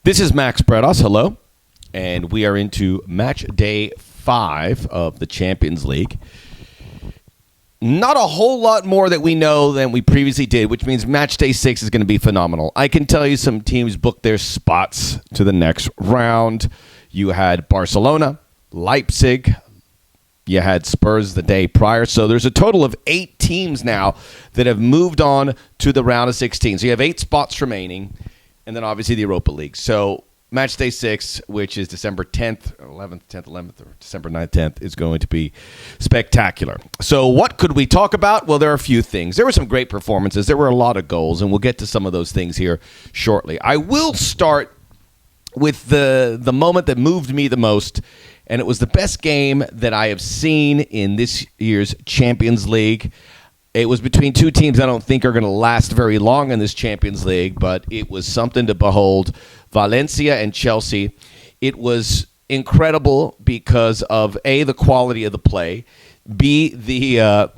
This is Max Bredos. Hello. And we are into match day 5 of the Champions League. Not a whole lot more that we know than we previously did, which means match day 6 is going to be phenomenal. I can tell you some teams booked their spots to the next round. You had Barcelona, Leipzig. You had Spurs the day prior. So there's a total of 8 teams now that have moved on to the round of 16. So you have 8 spots remaining. And then obviously the Europa League. So match day 6, which is December 10th, or 11th, or December 9th, 10th, is going to be spectacular. So what could we talk about? Well, there are a few things. There were some great performances. There were a lot of goals, and we'll get to some of those things here shortly. I will start with the moment that moved me the most, and it was the best game that I have seen in this year's Champions League. It was between 2 teams I don't think are going to last very long in this Champions League, but it was something to behold. Valencia and Chelsea. It was incredible because of, A, the quality of the play, B, the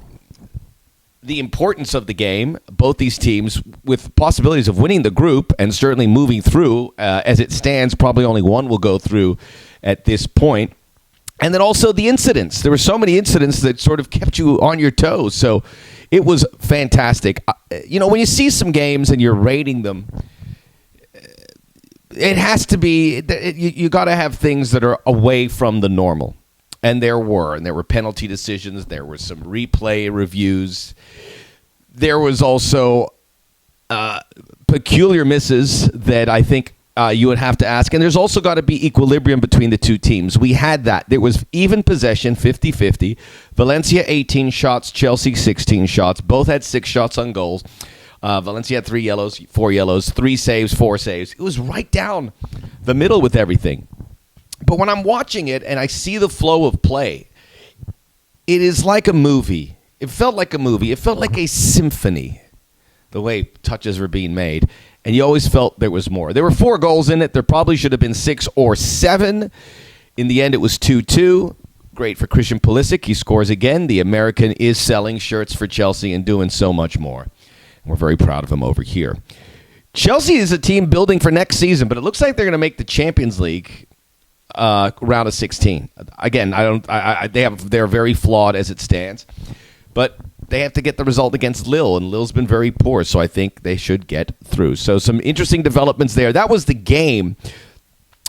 importance of the game. Both these teams with possibilities of winning the group and certainly moving through. As it stands, probably only one will go through at this point. And then also the incidents. There were so many incidents that sort of kept you on your toes. So it was fantastic. When you see some games and you're rating them, it has to be, you got to have things that are away from the normal. And there were penalty decisions. There were some replay reviews. There was also peculiar misses that I think you would have to ask. And there's also got to be equilibrium between the 2 teams. We had that. There was even possession, 50-50. Valencia, 18 shots. Chelsea, 16 shots. Both had 6 shots on goals. Valencia had 3 yellows, 4 yellows, 3 saves, 4 saves. It was right down the middle with everything. But when I'm watching it and I see the flow of play, it is like a movie. It felt like a movie. It felt like a symphony, the way touches were being made. And you always felt there was more. There were 4 goals in it. There probably should have been 6 or 7. In the end, it was 2-2. Great for Christian Pulisic. He scores again. The American is selling shirts for Chelsea and doing so much more. We're very proud of him over here. Chelsea is a team building for next season, but it looks like they're going to make the Champions League round of 16. Again, they're very flawed as it stands, but they have to get the result against Lille, and Lille's been very poor, so I think they should get through. So some interesting developments there. That was the game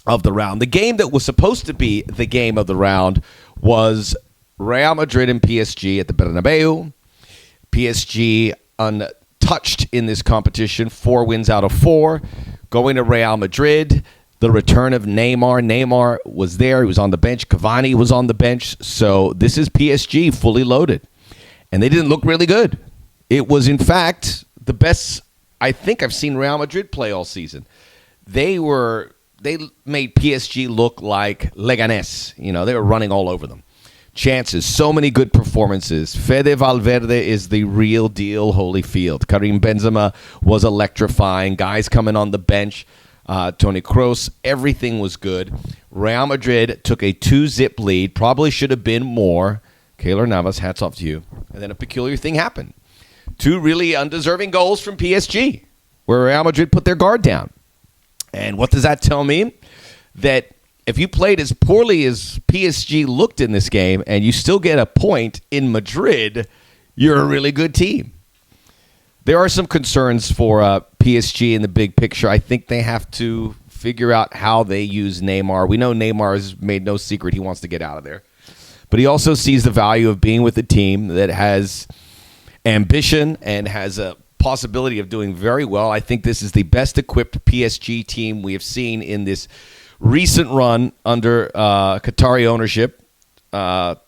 of the round. The game that was supposed to be the game of the round was Real Madrid and PSG at the Bernabeu. PSG untouched in this competition, 4 wins out of 4, going to Real Madrid. The return of Neymar. Neymar was there. He was on the bench. Cavani was on the bench. So this is PSG fully loaded. And they didn't look really good. It was, in fact, the best I think I've seen Real Madrid play all season. They made PSG look like Leganés. They were running all over them. Chances, so many good performances. Fede Valverde is the real deal, Holyfield. Karim Benzema was electrifying. Guys coming on the bench. Toni Kroos, everything was good. Real Madrid took a 2-zip lead. Probably should have been more. Keylor Navas, hats off to you. And then a peculiar thing happened. 2 really undeserving goals from PSG, where Real Madrid put their guard down. And what does that tell me? That if you played as poorly as PSG looked in this game and you still get a point in Madrid, you're a really good team. There are some concerns for PSG in the big picture. I think they have to figure out how they use Neymar. We know Neymar has made no secret he wants to get out of there. But he also sees the value of being with a team that has ambition and has a possibility of doing very well. I think this is the best equipped PSG team we have seen in this recent run under Qatari ownership. Thomas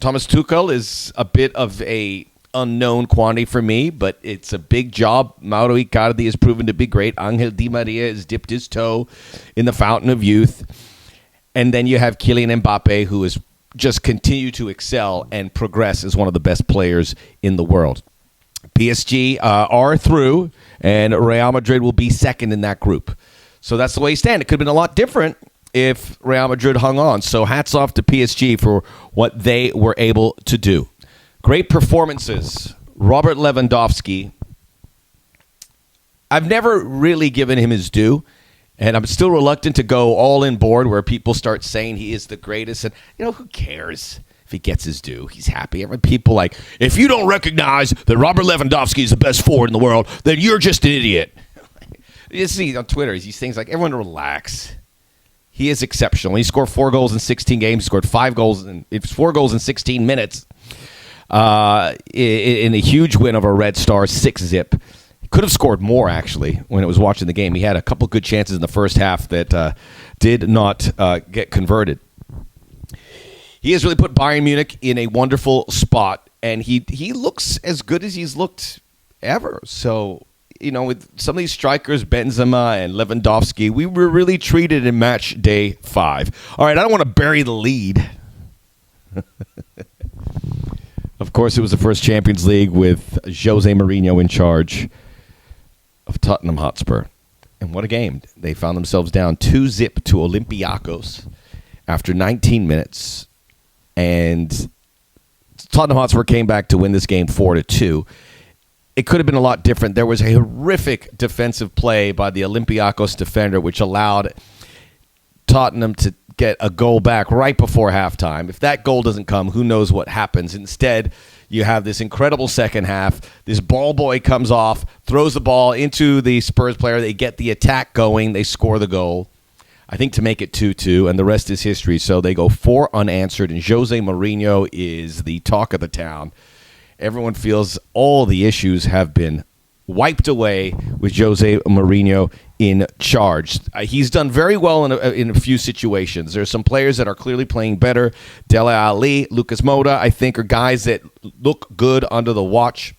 Tuchel is a bit of a unknown quantity for me, but it's a big job. Mauro Icardi has proven to be great. Angel Di Maria has dipped his toe in the fountain of youth. And then you have Kylian Mbappe, who has just continued to excel and progress as one of the best players in the world. PSG are through, and Real Madrid will be second in that group. So that's the way you stand. It could have been a lot different if Real Madrid hung on. So hats off to PSG for what they were able to do. Great performances. Robert Lewandowski. I've never really given him his due. And I'm still reluctant to go all in board where people start saying he is the greatest. And, who cares if he gets his due? He's happy. People like, if you don't recognize that Robert Lewandowski is the best forward in the world, then you're just an idiot. You see on Twitter these things like, everyone relax. He is exceptional. He scored 4 goals in 16 games. He scored 4 goals in 16 minutes in a huge win over Red Star, 6-0. Could have scored more, actually, when it was watching the game. He had a couple good chances in the first half that did not get converted. He has really put Bayern Munich in a wonderful spot, and he looks as good as he's looked ever. So, with some of these strikers, Benzema and Lewandowski, we were really treated in match day 5. All right, I don't want to bury the lead. Of course, it was the first Champions League with Jose Mourinho in charge of Tottenham Hotspur. And what a game. They found themselves down 2-0 to Olympiakos after 19 minutes. And Tottenham Hotspur came back to win this game 4-2. It could have been a lot different. There was a horrific defensive play by the Olympiakos defender, which allowed Tottenham to get a goal back right before halftime. If that goal doesn't come, who knows what happens. Instead, you have this incredible second half. This ball boy comes off, throws the ball into the Spurs player. They get the attack going. They score the goal, I think, to make it 2-2, and the rest is history. So they go 4 unanswered, and Jose Mourinho is the talk of the town. Everyone feels all the issues have been wiped away with Jose Mourinho in charge. He's done very well in a few situations. There's some players that are clearly playing better. Dele Alli, Lucas Moura, I think, are guys that look good under the watch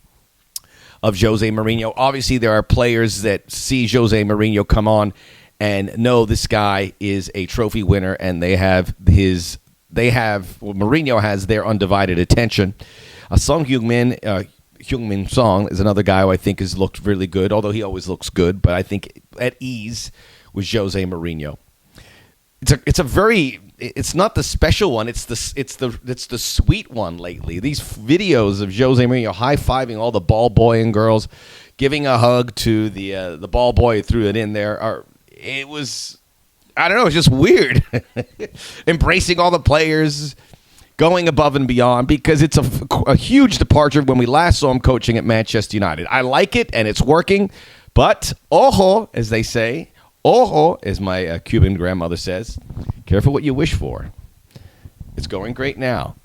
of Jose Mourinho. Obviously, there are players that see Jose Mourinho come on and know this guy is a trophy winner, and Mourinho has their undivided attention. Song Heung-min Song is another guy who I think has looked really good, although he always looks good, but I think at ease with Jose Mourinho. It's not the special one, it's the sweet one lately. These videos of Jose Mourinho high-fiving all the ball boy and girls, giving a hug to the ball boy who threw it in there, it was just weird. Embracing all the players, going above and beyond, because it's a huge departure when we last saw him coaching at Manchester United. I like it, and it's working, but ojo, as they say, ojo, as my Cuban grandmother says, careful what you wish for. It's going great now.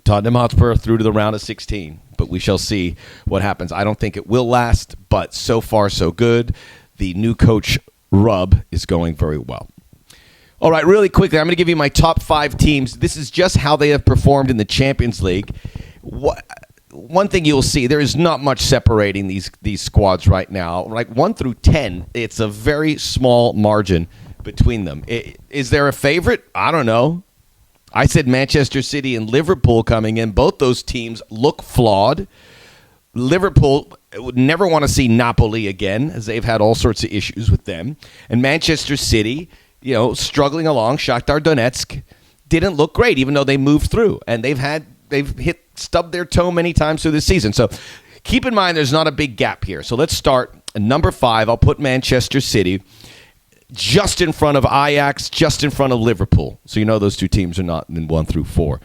Tottenham Hotspur through to the round of 16, but we shall see what happens. I don't think it will last, but so far so good. The new coach, Rub, is going very well. All right, really quickly, I'm going to give you my top 5 teams. This is just how they have performed in the Champions League. One thing you'll see, there is not much separating these squads right now. Like 1 through 10, it's a very small margin between them. Is there a favorite? I don't know. I said Manchester City and Liverpool coming in. Both those teams look flawed. Liverpool would never want to see Napoli again, as they've had all sorts of issues with them. And Manchester City, struggling along. Shakhtar Donetsk didn't look great, even though they moved through. And they've stubbed their toe many times through the season. So keep in mind there's not a big gap here. So let's start at number 5. I'll put Manchester City just in front of Ajax, just in front of Liverpool. So those two teams are not in 1 through 4.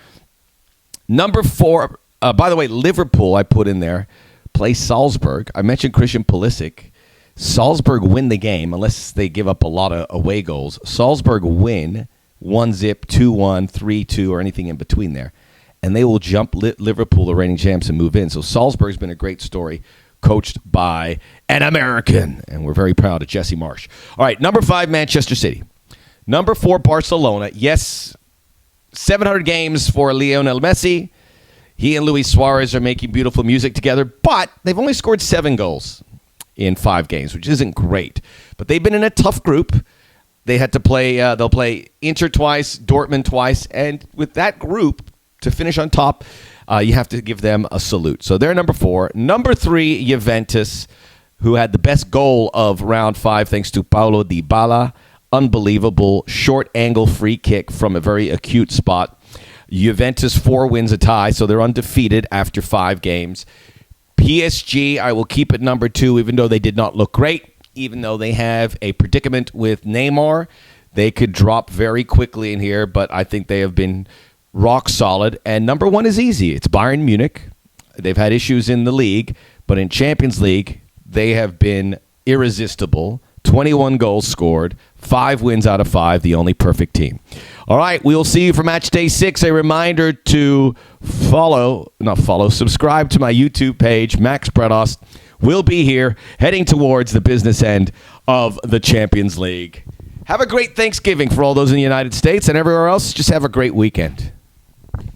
Number 4, by the way, Liverpool I put in there, play Salzburg. I mentioned Christian Pulisic. Salzburg win the game unless they give up a lot of away goals. Salzburg win 1-0, 2-1, 3-2, or anything in between there. And they will jump Liverpool, the reigning champs, and move in. So Salzburg's been a great story, coached by an American. And we're very proud of Jesse Marsch. All right, number 5, Manchester City. Number 4, Barcelona. Yes, 700 games for Lionel Messi. He and Luis Suarez are making beautiful music together, but they've only scored 7 goals in 5 games, which isn't great. But they've been in a tough group. They had to play, they'll play Inter twice, Dortmund twice, and with that group, to finish on top, you have to give them a salute. So they're number 4. Number 3, Juventus, who had the best goal of round 5 thanks to Paulo Dybala. Unbelievable short angle free kick from a very acute spot. Juventus 4 wins a tie, so they're undefeated after 5 games. PSG, I will keep at number 2, even though they did not look great. even though they have a predicament with Neymar. They could drop very quickly in here, but I think they have been rock solid. And number one is easy. It's Bayern Munich. They've had issues in the league, but in Champions League, they have been irresistible. 21 goals scored, 5 wins out of 5, the only perfect team. All right, we'll see you for match day 6. A reminder to subscribe to my YouTube page. Max Bredos will be here heading towards the business end of the Champions League. Have a great Thanksgiving for all those in the United States, and everywhere else, just have a great weekend.